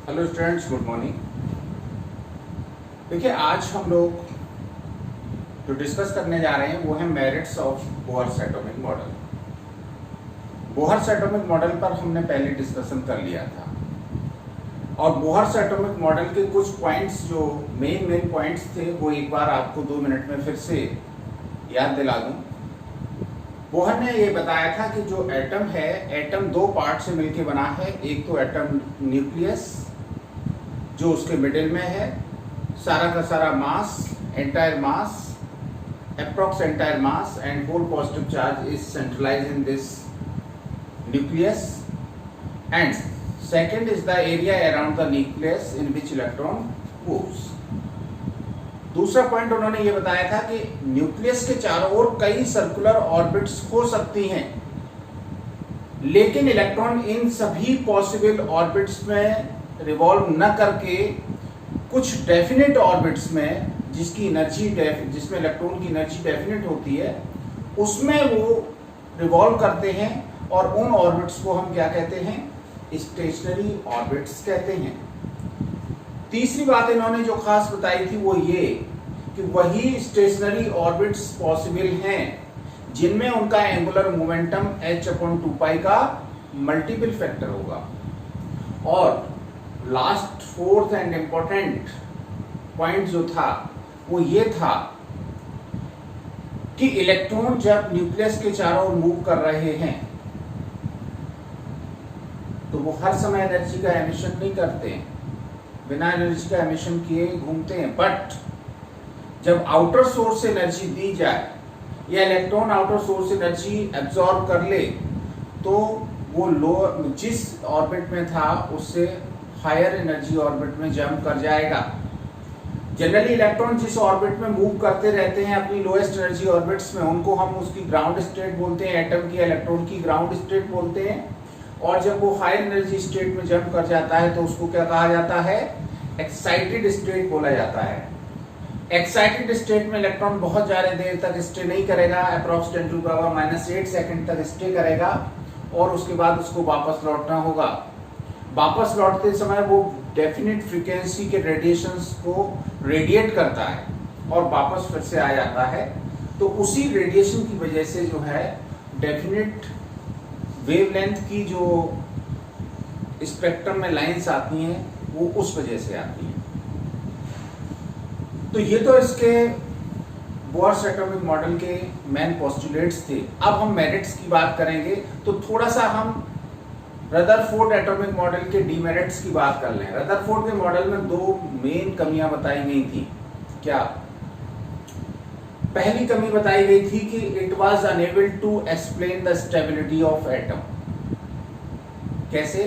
Hello students, good morning. देखिए, आज हम लोग जो डिस्कस करने जा रहे हैं वो है merits of Bohr's atomic model. Bohr's atomic model पर हमने पहले डिस्कशन कर लिया था और बोहर्स एटॉमिक मॉडल के कुछ पॉइंट्स जो मेन पॉइंट्स थे वो एक बार आपको 2 मिनट में फिर से याद दिला दूं। बोहर ने ये बताया था कि जो एटम है, एटम दो पार्ट से मिलकर बना है। एक तो एटम न्यूक्लियस जो उसके मिडिल में है, सारा का सारा mass, entire mass, approx entire mass and whole positive charge is centralised in this nucleus, and second is the area around the nucleus in which electron moves. दूसरा पॉइंट उन्होंने ये बताया था कि न्यूक्लियस के चारों ओर कई सर्कुलर ऑर्बिट्स हो सकती हैं, लेकिन इलेक्ट्रॉन इन सभी पॉसिबल ऑर्बिट्स में रिवॉल्व न करके कुछ डेफिनेट ऑर्बिट्स में जिसकी एनर्जी जिसमें इलेक्ट्रॉन की एनर्जी डेफिनेट होती है उसमें वो रिवॉल्व करते हैं, और उन ऑर्बिट्स को हम क्या कहते हैं? स्टेशनरी ऑर्बिट्स कहते हैं। तीसरी बात इन्होंने जो खास बताई थी वो ये कि वही स्टेशनरी ऑर्बिट्स पॉसिबल हैं जिनमें उनका एंगुलर मोमेंटम h/2π का मल्टीपल फैक्टर होगा। और last fourth and important point जो था वो ये था कि इलेक्ट्रॉन जब न्यूक्लियस के चारों ओर मूव कर रहे हैं तो वो हर समय एनर्जी का एमिशन नहीं करते हैं, बिना एनर्जी का एमिशन किए घूमते हैं। बट जब आउटर सोर्स से एनर्जी दी जाए या इलेक्ट्रॉन आउटर सोर्स से एनर्जी एब्जॉर्ब कर ले तो वो लोअर जिस ऑर्बिट में था उससे हायर एनर्जी ऑर्बिट में जंप कर जाएगा। जनरली इलेक्ट्रॉन जिस ऑर्बिट में मूव करते रहते हैं अपनी लोएस्ट एनर्जी ऑर्बिट्स में, उनको हम उसकी ग्राउंड स्टेट बोलते हैं, एटम की इलेक्ट्रॉन की ग्राउंड स्टेट बोलते हैं। और जब वो हायर एनर्जी स्टेट में जंप कर जाता है तो उसको क्या कहा जाता है? एक्साइटेड स्टेट बोला जाता है। एक्साइटेड स्टेट में इलेक्ट्रॉन बहुत ज्यादा देर तक स्टे नहीं करेगा, अप्रॉक्स 10⁻⁸ सेकंड तक स्टे करेगा और उसके बाद उसको वापस लौटना होगा। वापस लौटते समय वो डेफिनेट फ्रीक्वेंसी के रेडिएशंस को रेडिएट करता है और वापस फिर से आ जाता है। तो उसी रेडिएशन की वजह से जो है डेफिनेट वेवलेंथ की जो स्पेक्ट्रम में लाइंस आती हैं वो उस वजह से आती हैं। तो ये तो इसके बोहर्स एटॉमिक मॉडल के मेन पोस्टुलेट्स थे। अब हम मेरिट्स की बात करेंगे तो थोड़ा सा हम रदरफोर्ड एटॉमिक मॉडल के डीमेरिट्स की बात कर लें। रदरफोर्ड के मॉडल में दो मेन कमियां बताई गई थी। क्या? पहली कमी बताई गई थी कि it was unable to explain the stability of atom. कैसे?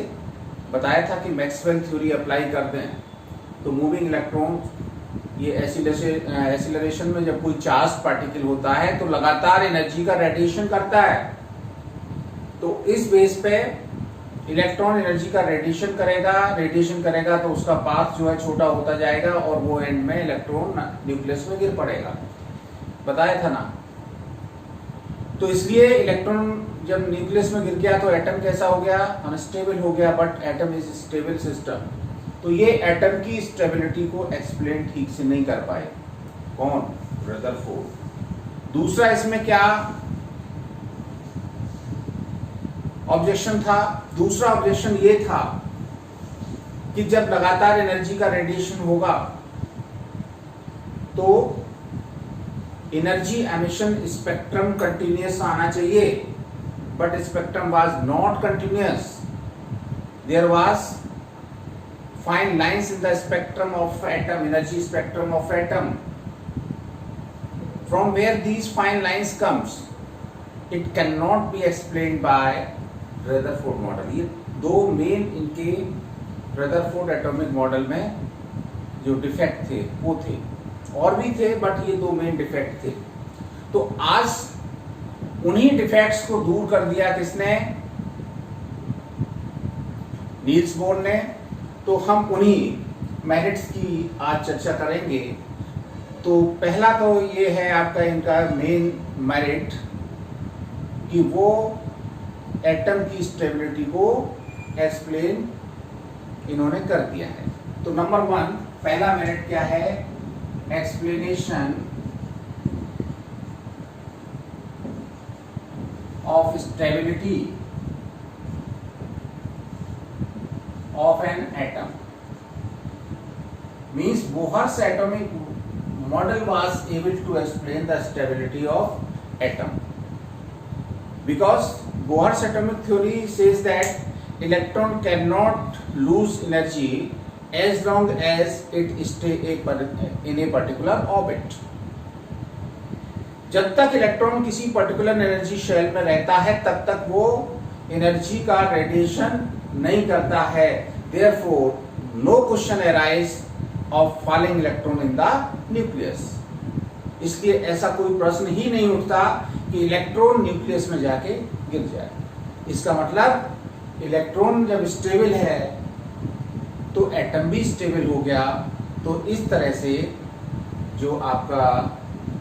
बताया था कि मैक्सवेल थ्योरी अप्लाई कर दें तो मूविंग इलेक्ट्रॉन ये एक्सीलरेशन में जब कोई चार्ज पार्टिकल होता है तो लगातार एनर्जी का रेडिएशन करता है। तो इस बेस पे इलेक्ट्रॉन एनर्जी का रेडिएशन करेगा तो उसका पाथ जो है छोटा होता जाएगा और वो एंड में इलेक्ट्रॉन न्यूक्लियस में गिर पड़ेगा। बताया था ना? तो इसलिए इलेक्ट्रॉन जब न्यूक्लियस में गिर गया तो एटम कैसा हो गया? अनस्टेबल हो गया। But atom is stable system. तो ये एटम की स्टेबिलिटी को एक्सप्लेन ठीक से नहीं कर पाए। कौन? रदरफोर्ड। दूसरा इसमें क्या ऑब्जेक्शन था? दूसरा ऑब्जेक्शन ये था कि जब लगातार एनर्जी का रेडिएशन होगा तो एनर्जी एमिशन स्पेक्ट्रम कंटिन्यूअस आना चाहिए, but spectrum was not continuous. There was fine lines in the spectrum of atom, energy spectrum of atom. From where these fine lines comes, it cannot be explained by Rutherford model. ये दो main इनके Rutherford atomic model में जो defect थे वो थे, और भी थे बट ये दो मेन डिफेक्ट थे। तो आज उन्हीं डिफेक्ट्स को दूर कर दिया किसने? नील्स बोर ने। तो हम उन्हीं मेरिट्स की आज चर्चा करेंगे। तो पहला तो ये है आपका इनका मेन मेरिट कि वो एटम की स्टेबिलिटी को एक्सप्लेन इन्होंने कर दिया है। तो नंबर 1 पहला मेरिट क्या है, explanation of stability of an atom, means Bohr's atomic model was able to explain the stability of atom, because Bohr's atomic theory says that electron cannot lose energy as long as it stay in a particular orbit. जब तक electron किसी particular energy shell में रहता है तब तक वो energy का रेडिएशन नहीं करता है। Therefore no question arise of falling electron in the nucleus. इसलिए ऐसा कोई प्रश्न ही नहीं उठता कि इलेक्ट्रॉन न्यूक्लियस में जाके गिर जाए। इसका मतलब इलेक्ट्रॉन जब स्टेबल है तो एटम भी स्टेबल हो गया। तो इस तरह से जो आपका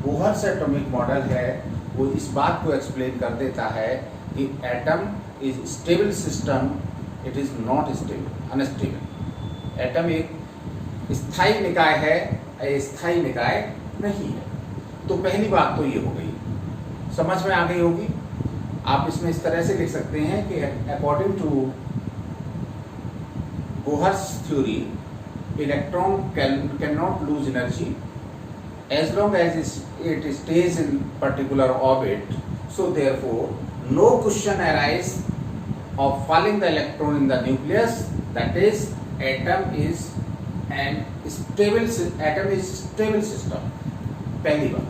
बोहर्स एटॉमिक मॉडल है वो इस बात को एक्सप्लेन कर देता है कि atom is stable system, it is not stable, unstable. Atom एक स्थायी निकाय है, अस्थायी निकाय नहीं है। तो पहली बात तो ये हो गई, समझ में आ गई होगी। आप इसमें इस तरह से लिख सकते हैं कि according to Bohr's theory electron can not lose energy as long as it stays in particular orbit, so therefore no question arise of falling the electron in the nucleus, that is atom is stable system। पहली बात।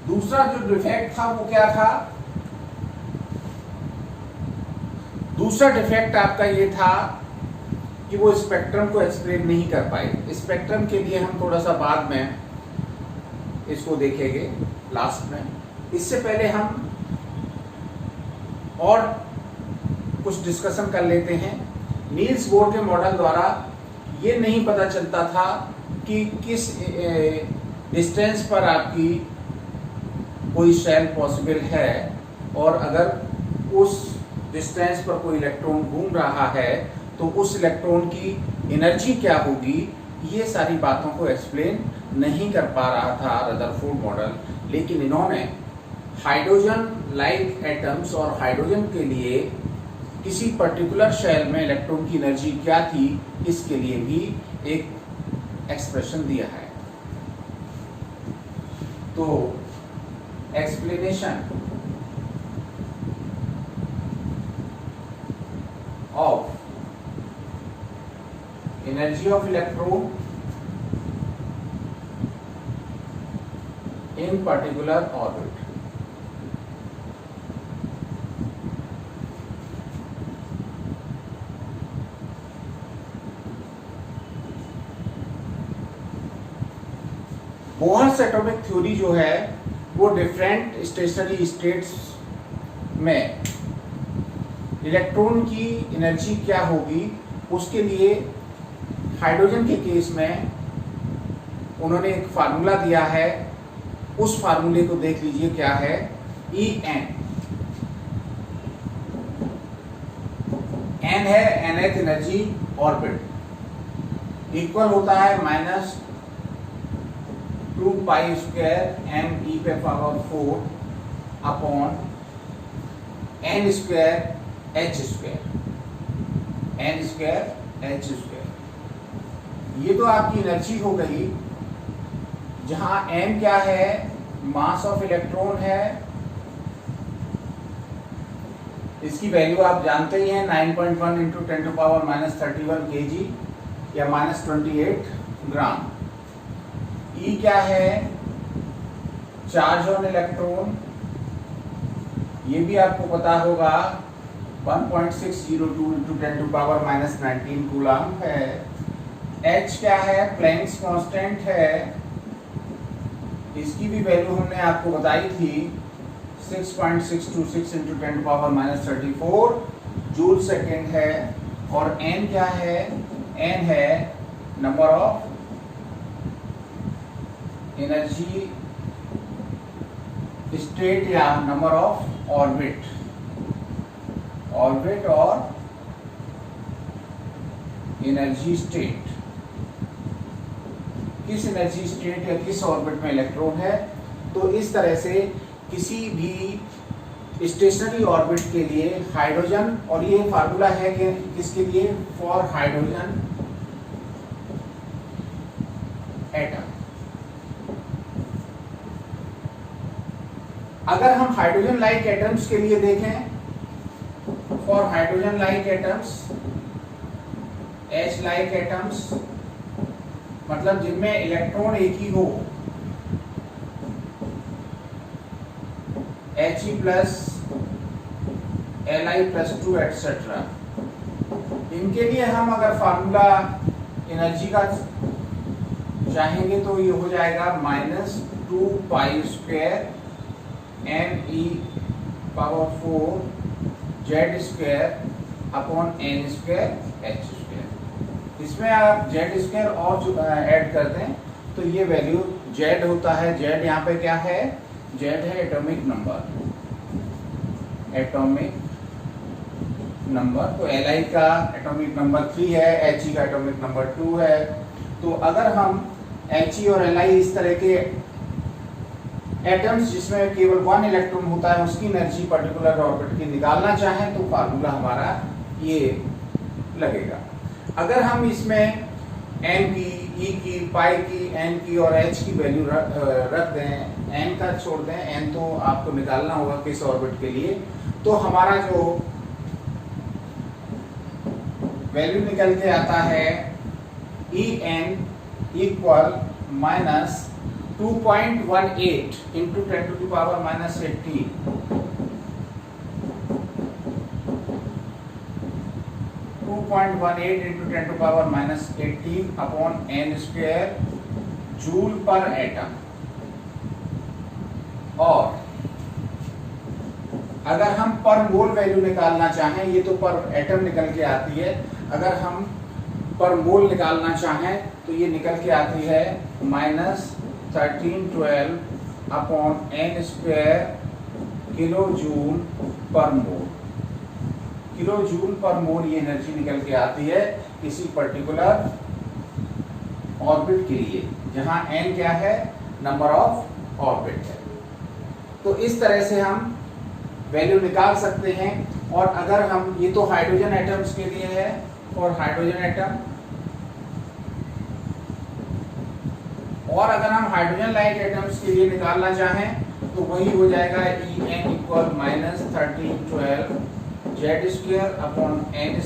दूसरा जो defect था वो क्या था, दूसरा defect आपका ये था कि वो स्पेक्ट्रम को एक्सप्लेन नहीं कर पाए। स्पेक्ट्रम के लिए हम थोड़ा सा बाद में इसको देखेंगे लास्ट में। इससे पहले हम और कुछ डिस्कशन कर लेते हैं। नील्स बोर के मॉडल द्वारा ये नहीं पता चलता था कि किस डिस्टेंस पर आपकी कोई शेल पॉसिबल है, और अगर उस डिस्टेंस पर कोई इलेक्ट्रॉन घूम रहा है तो उस इलेक्ट्रॉन की एनर्जी क्या होगी। ये सारी बातों को एक्सप्लेन नहीं कर पा रहा था रदरफोर्ड मॉडल, लेकिन इन्होंने हाइड्रोजन लाइक एटम्स और हाइड्रोजन के लिए किसी पर्टिकुलर शेल में इलेक्ट्रॉन की एनर्जी क्या थी इसके लिए भी एक एक्सप्रेशन दिया है। तो explanation of energy of electron in particular orbit। Bohr's atomic theory जो है वो डिफरेंट स्टेशनरी स्टेट्स में इलेक्ट्रॉन की एनर्जी क्या होगी उसके लिए हाइड्रोजन के केस में उन्होंने एक फार्मूला दिया है। उस फार्मूले को देख लीजिए क्या है। En n है nth एनर्जी ऑर्बिट, इक्वल होता है -2 पाई स्क्वायर m e पे power 4 upon n square h square. ये तो आपकी एनर्जी हो गई, जहां m क्या है, मास ऑफ इलेक्ट्रॉन है। इसकी वैल्यू आप जानते ही हैं 9.1 इंटू 10⁻31 kg या -28 ग्राम। E क्या है, चार्ज ऑन इलेक्ट्रॉन, ये भी आपको पता होगा 1.602 इंटू 10⁻19 कूलम है। H क्या है, प्लैंक्स कांस्टेंट है, इसकी भी वैल्यू हमने आपको बताई थी 6.626 इंटू 10⁻34 जूल सेकेंड है। और N क्या है, N है नंबर ऑफ एनर्जी स्टेट या नंबर ऑफ ऑर्बिट और एनर्जी स्टेट, किस एनर्जी स्टेट या किस ऑर्बिट में इलेक्ट्रॉन है। तो इस तरह से किसी भी स्टेशनरी ऑर्बिट के लिए हाइड्रोजन, और ये फार्मूला है कि किसके लिए, फॉर हाइड्रोजन एटम। अगर हम हाइड्रोजन लाइक एटम्स के लिए देखें, for hydrogen like atoms, H like atoms, मतलब जिनमें इलेक्ट्रॉन एक ही हो, He प्लस Li+2 एटसेट्रा, इनके लिए हम अगर फार्मूला एनर्जी का चाहेंगे तो ये हो जाएगा -2π² me⁴ Z² upon n² h²। इसमें आप Z² और ऐड कर दें तो ये वैल्यू Z होता है। Z यहाँ पे क्या है, Z है एटॉमिक नंबर, एटॉमिक नंबर। तो Li का एटॉमिक नंबर 3 है, He का एटॉमिक नंबर 2 है। तो अगर हम He और Li इस तरह के एटम्स जिसमें केवल 1 इलेक्ट्रॉन होता है उसकी एनर्जी पर्टिकुलर ऑर्बिट की निकालना चाहें तो फार्मूला हमारा ये लगेगा। अगर हम इसमें n की, e की, पाई की, n की और h की वैल्यू रख दें, n का छोड़ दें, n तो आपको निकालना होगा किस ऑर्बिट के लिए, तो हमारा जो वैल्यू निकल के आता है En equal -2.18 into 10⁻⁻18 2.18 into 10⁻⁻18 upon n² joule पर एटम। और अगर हम पर मोल वैल्यू निकालना चाहें, ये तो पर एटम निकल के आती है, अगर हम पर मोल निकालना चाहें तो ये निकल के आती है -1312 अपॉन n² किलो जूल पर मोल। किलो जूल पर मोल ये एनर्जी निकल के आती है किसी पर्टिकुलर ऑर्बिट के लिए, जहां n क्या है, नंबर ऑफ ऑर्बिट है। तो इस तरह से हम वैल्यू निकाल सकते हैं। और अगर हम, ये तो हाइड्रोजन एटम्स के लिए है, और हाइड्रोजन एटम, और अगर हम हाइड्रोजन लाइक एटम्स के लिए निकालना चाहें तो वही हो जाएगा En equal -1312 Z² upon n²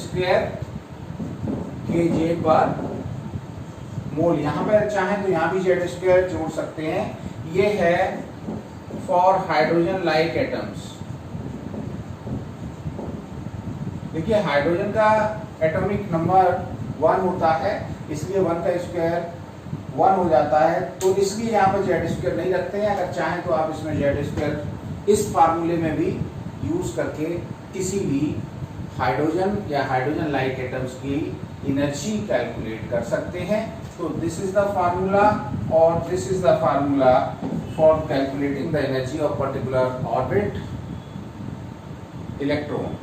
kJ पर मोल। यहाँ पर चाहें तो यहाँ भी Z² जोड़ सकते हैं। ये है फॉर हाइड्रोजन लाइक एटम्स। देखिए हाइड्रोजन का एटॉमिक नंबर 1 होता है, इसलिए 1 का स्क्वायर 1 हो जाता है, तो इसलिए यहाँ पर Z² नहीं रखते हैं। अगर चाहें तो आप इसमें Z² इस फार्मूले में भी यूज करके किसी भी हाइड्रोजन या हाइड्रोजन लाइक एटम्स की एनर्जी कैलकुलेट कर सकते हैं। तो दिस इज द फार्मूला, और this is the formula for calculating the energy of particular orbit electron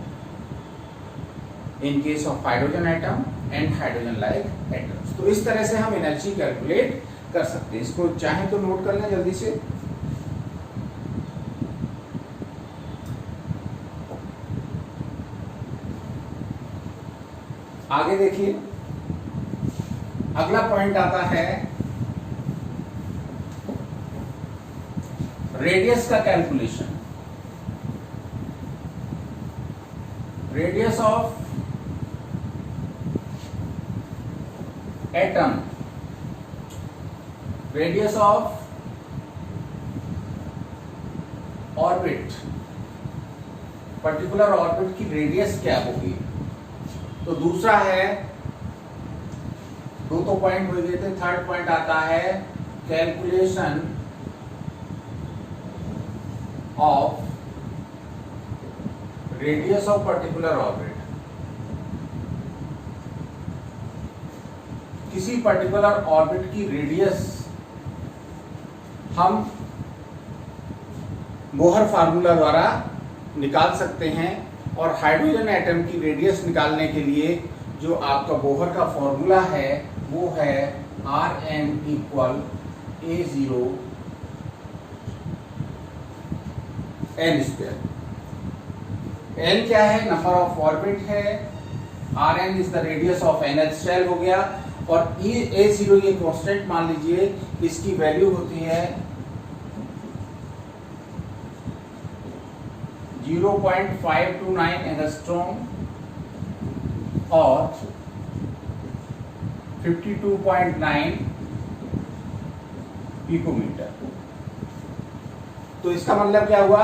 in case of hydrogen atom and hydrogen like atoms. तो इस तरह से हम एनर्जी कैलकुलेट कर सकते हैं। इसको चाहे तो नोट कर लें जल्दी से। आगे देखिए, अगला पॉइंट आता है रेडियस का calculation. Radius of atom, radius of orbit, particular orbit की रेडियस क्या होगी। तो दूसरा है, दो तो पॉइंट हो गए थे, थर्ड पॉइंट आता है calculation of radius of particular orbit. किसी पर्टिकुलर ऑर्बिट की रेडियस हम बोहर फार्मूला द्वारा निकाल सकते हैं। और हाइड्रोजन एटम की रेडियस निकालने के लिए जो आपका बोहर का फॉर्मूला है वो है Rn equal A0 n square. n क्या है? नंबर ऑफ ऑर्बिट है, Rn is the radius of nth shell हो गया, और A0 ये कांस्टेंट मान लीजिए, इसकी वैल्यू होती है 0.529 एंगस्ट्रॉम और 52.9 पिकोमीटर। तो इसका मतलब क्या हुआ?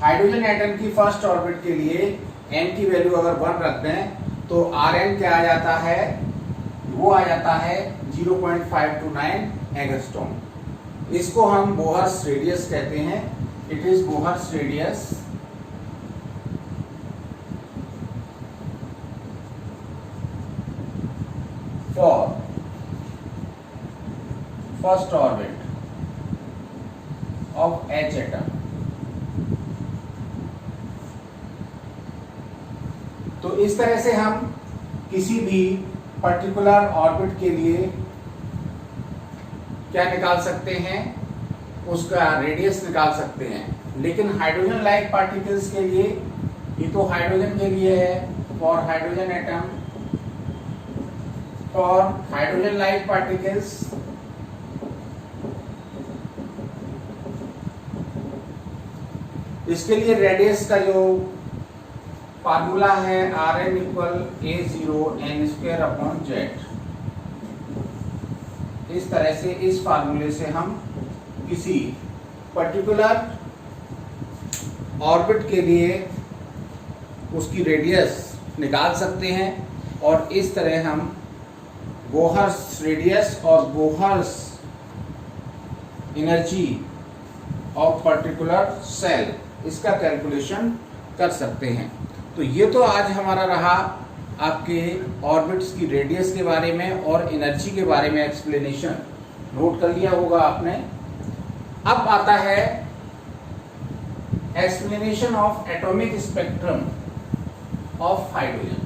हाइड्रोजन एटम की फर्स्ट ऑर्बिट के लिए n की वैल्यू अगर 1 रख दें तो Rn क्या आ जाता है? वो आ जाता है 0.529 एंगस्ट्रॉम। इसको हम बोहर्स रेडियस कहते हैं। It is Bohr's radius for first orbit of H atom. तो इस तरह से हम किसी भी पर्टिकुलर ऑर्बिट के लिए क्या निकाल सकते हैं? उसका रेडियस निकाल सकते हैं। लेकिन हाइड्रोजन लाइक पार्टिकल्स के लिए, ये तो हाइड्रोजन के लिए है, for hydrogen atom, for hydrogen like particles इसके लिए रेडियस का जो फार्मूला है Rn equal A0 n square upon Z। इस तरह से इस फार्मूले से हम किसी पर्टिकुलर ऑर्बिट के लिए उसकी रेडियस निकाल सकते हैं, और इस तरह हम बोहर्स रेडियस और Bohr's energy of particular shell, इसका कैलकुलेशन कर सकते हैं। तो ये तो आज हमारा रहा आपके ऑर्बिट्स की रेडियस के बारे में और एनर्जी के बारे में एक्सप्लेनेशन। नोट कर लिया होगा आपने। अब आता है explanation of atomic spectrum of hydrogen.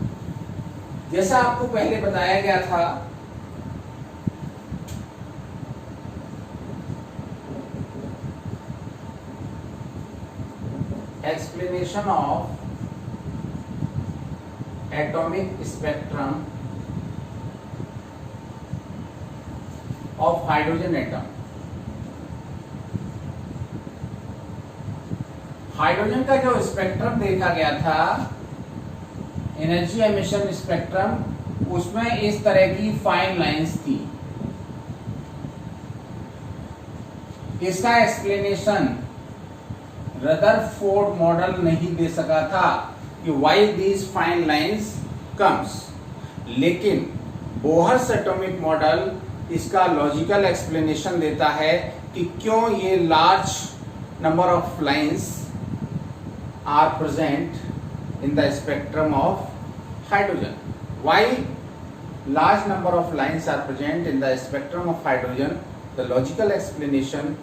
जैसा आपको पहले बताया गया था, explanation of atomic spectrum of hydrogen atom. Hydrogen का जो स्पेक्ट्रम देखा गया था, एनर्जी एमिशन स्पेक्ट्रम, उसमें इस तरह की फाइन लाइंस थी। इसका एक्सप्लेनेशन रदरफोर्ड मॉडल नहीं दे सका था कि why these fine lines comes, लेकिन बोहर्स एटॉमिक मॉडल इसका लॉजिकल एक्सप्लेनेशन देता है कि क्यों ये large number of lines are present in the spectrum of hydrogen. Why large number of lines are present in the spectrum of hydrogen, the logical explanation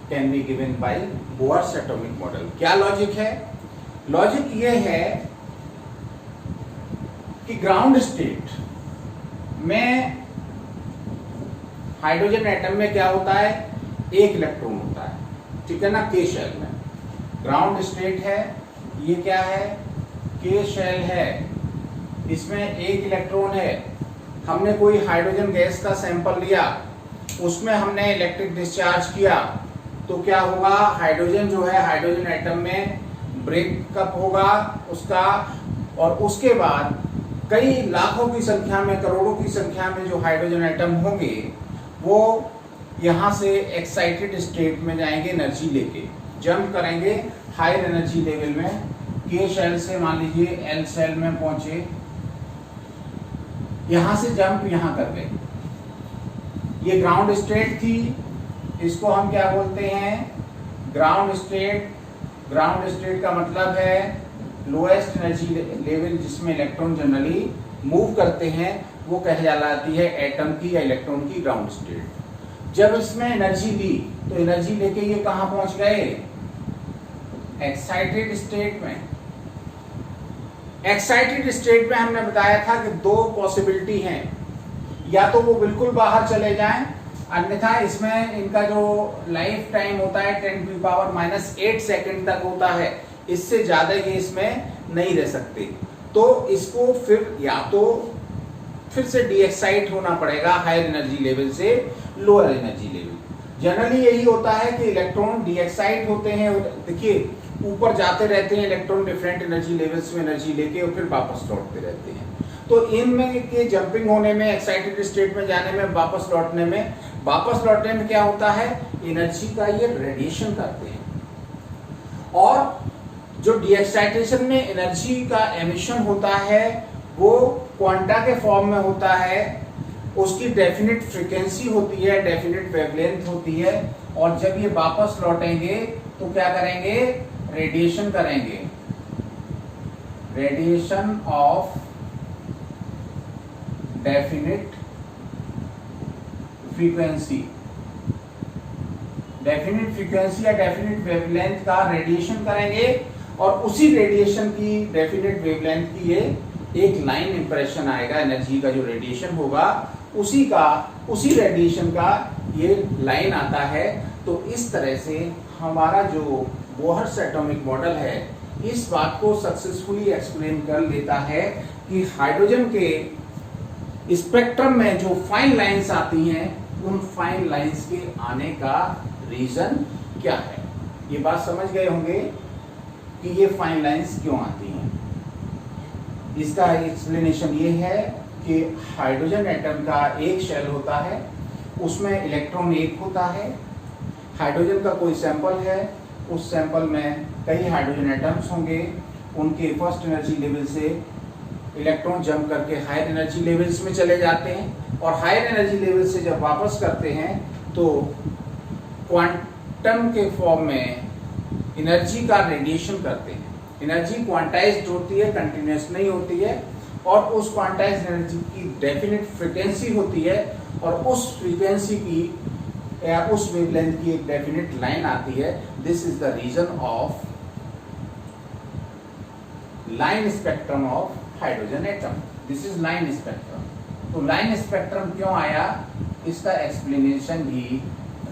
can be given by Bohr's atomic model। क्या logic है? Logic ये है कि ground state में hydrogen atom में क्या होता है? एक इलेक्ट्रॉन होता है, ठीक है ना, के शेल में। ग्राउंड स्टेट है, ये क्या है? के शेल है, इसमें एक इलेक्ट्रॉन है। हमने कोई हाइड्रोजन गैस का सैंपल लिया, उसमें हमने इलेक्ट्रिक डिस्चार्ज किया, तो क्या होगा? हाइड्रोजन जो है हाइड्रोजन एटम में ब्रेकअप होगा उसका, और उसके बाद कई लाखों की संख्या में, करोड़ों की संख्या में जो हाइड्रोजन एटम होंगे वो यहाँ से एक्साइटेड स्टेट में जाएंगे, एनर्जी लेके जंप करेंगे हायर एनर्जी लेवल में। के शेल से मान लीजिए एल शेल में पहुंचे, यहां से जंप यहां कर गए। ये ग्राउंड स्टेट थी, इसको हम क्या बोलते हैं? Ground state. ग्राउंड स्टेट का मतलब है लोएस्ट एनर्जी लेवल जिसमें इलेक्ट्रॉन जनरली मूव करते हैं, वो कहलाती है एटम की या इलेक्ट्रॉन की ग्राउंड स्टेट। जब इसमें एनर्जी दी तो एनर्जी लेके ये कहां पहुंच गए? एक्साइटेड स्टेट में। एक्साइटेड स्टेट में हमने बताया था कि दो पॉसिबिलिटी हैं, या तो वो बिल्कुल बाहर चले जाएं, अन्यथा इसमें इनका जो लाइफ टाइम होता है 10⁻⁻8 सेकंड तक होता है, इससे ज्यादा ये इसमें नहीं रह सकते। तो इसको फिर या तो फिर से डीएक्साइट होना पड़ेगा हायर एनर्जी लेवल से लोअर एनर्जी लेवल। जनरली यही होता है कि इलेक्ट्रॉन डीएक्साइट होते हैं, देखिए ऊपर जाते रहते हैं इलेक्ट्रॉन डिफरेंट एनर्जी लेवल्स में एनर्जी लेके और फिर वापस लौटते रहते हैं। तो इनमें के जंपिंग होने में, एक्साइटेड स्टेट में जाने में, वापस लौटने में क्या होता है, एनर्जी का ये रेडिएशन करते हैं। और जो डीएक्साइटेशन में एनर्जी का एमिशन होता है वो क्वांटा के फॉर्म में होता है, उसकी डेफिनेट फ्रीक्वेंसी होती है, डेफिनेट वेवलेंथ होती है, और जब ये वापस लौटेंगे तो क्या करेंगे, रेडिएशन करेंगे, radiation of definite frequency, definite frequency या डेफिनेट वेवलेंथ का रेडिएशन करेंगे, और उसी रेडिएशन की डेफिनेट वेवलेंथ की ये एक लाइन इंप्रेशन आएगा, एनर्जी का जो रेडिएशन होगा उसी रेडिएशन का ये लाइन आता है। तो इस तरह से हमारा जो बोहर्स एटॉमिक मॉडल है इस बात को सक्सेसफुली एक्सप्लेन कर लेता है कि हाइड्रोजन के स्पेक्ट्रम में जो फाइन लाइंस आती हैं उन फाइन लाइंस के आने का रीजन क्या है। ये बात समझ गए होंगे कि ये फाइन लाइंस क्यों आती हैं। इसका एक्सप्लेनेशन ये है कि हाइड्रोजन एटम का एक शेल होता है, उसमें इलेक्ट्रॉन एक होता है, हाइड्रोजन का कोई सैंपल है, उस सैंपल में कई हाइड्रोजन एटम्स होंगे, उनके फर्स्ट एनर्जी लेवल से इलेक्ट्रॉन जंप करके हायर एनर्जी लेवल्स में चले जाते हैं, और हायर एनर्जी लेवल से जब वापस करते हैं तो क्वांटम के फॉर्म में एनर्जी का रेडिएशन करते हैं। एनर्जी क्वांटाइज्ड होती है, कंटिन्यूअस नहीं होती है, और उस क्वांटाइज्ड एनर्जी की डेफिनेट फ्रीक्वेंसी होती है, और उस फ्रीक्वेंसी की या उस वेवलेंथ की एक डेफिनेट लाइन आती है। This is the reason of line spectrum of hydrogen atom. This is line spectrum. तो लाइन स्पेक्ट्रम क्यों आया, इसका एक्सप्लेनेशन भी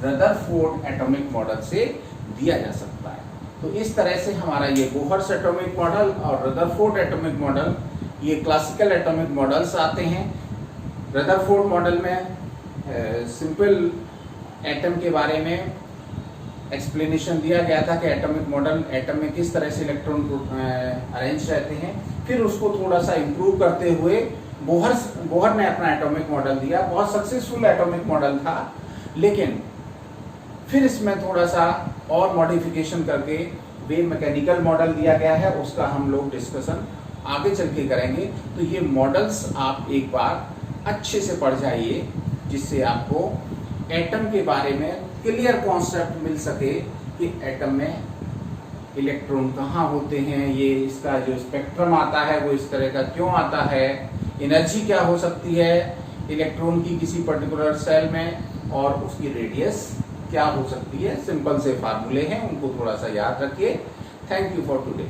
रदरफोर्ड एटॉमिक मॉडल से दिया जा सकता है। तो इस तरह से हमारा ये बोहर्स एटॉमिक मॉडल और रदरफोर्ड एटॉमिक मॉडल, ये क्लासिकल एटॉमिक मॉडल्स आते हैं। रदरफोर्ड मॉडल में सिंपल एटम के बारे में एक्सप्लेनेशन दिया गया था कि एटॉमिक मॉडल, एटम में किस तरह से इलेक्ट्रॉन अरेंज रहते हैं। फिर उसको थोड़ा सा इम्प्रूव करते हुए बोहर ने अपना एटॉमिक मॉडल दिया, बहुत सक्सेसफुल एटॉमिक मॉडल था, लेकिन फिर इसमें थोड़ा सा और मॉडिफिकेशन करके वेव मैकेनिकल मॉडल दिया गया है, उसका हम लोग डिस्कशन आगे चल के करेंगे। तो ये मॉडल्स आप एक बार अच्छे से पढ़ जाइए, जिससे आपको एटम के बारे में क्लियर कॉन्सेप्ट मिल सके कि एटम में इलेक्ट्रॉन कहाँ होते हैं, ये इसका जो स्पेक्ट्रम आता है वो इस तरह का क्यों आता है, एनर्जी क्या हो सकती है इलेक्ट्रॉन की किसी पर्टिकुलर सेल में, और उसकी रेडियस क्या हो सकती है। सिंपल से फार्मूले हैं, उनको थोड़ा सा याद रखिए। Thank you for today.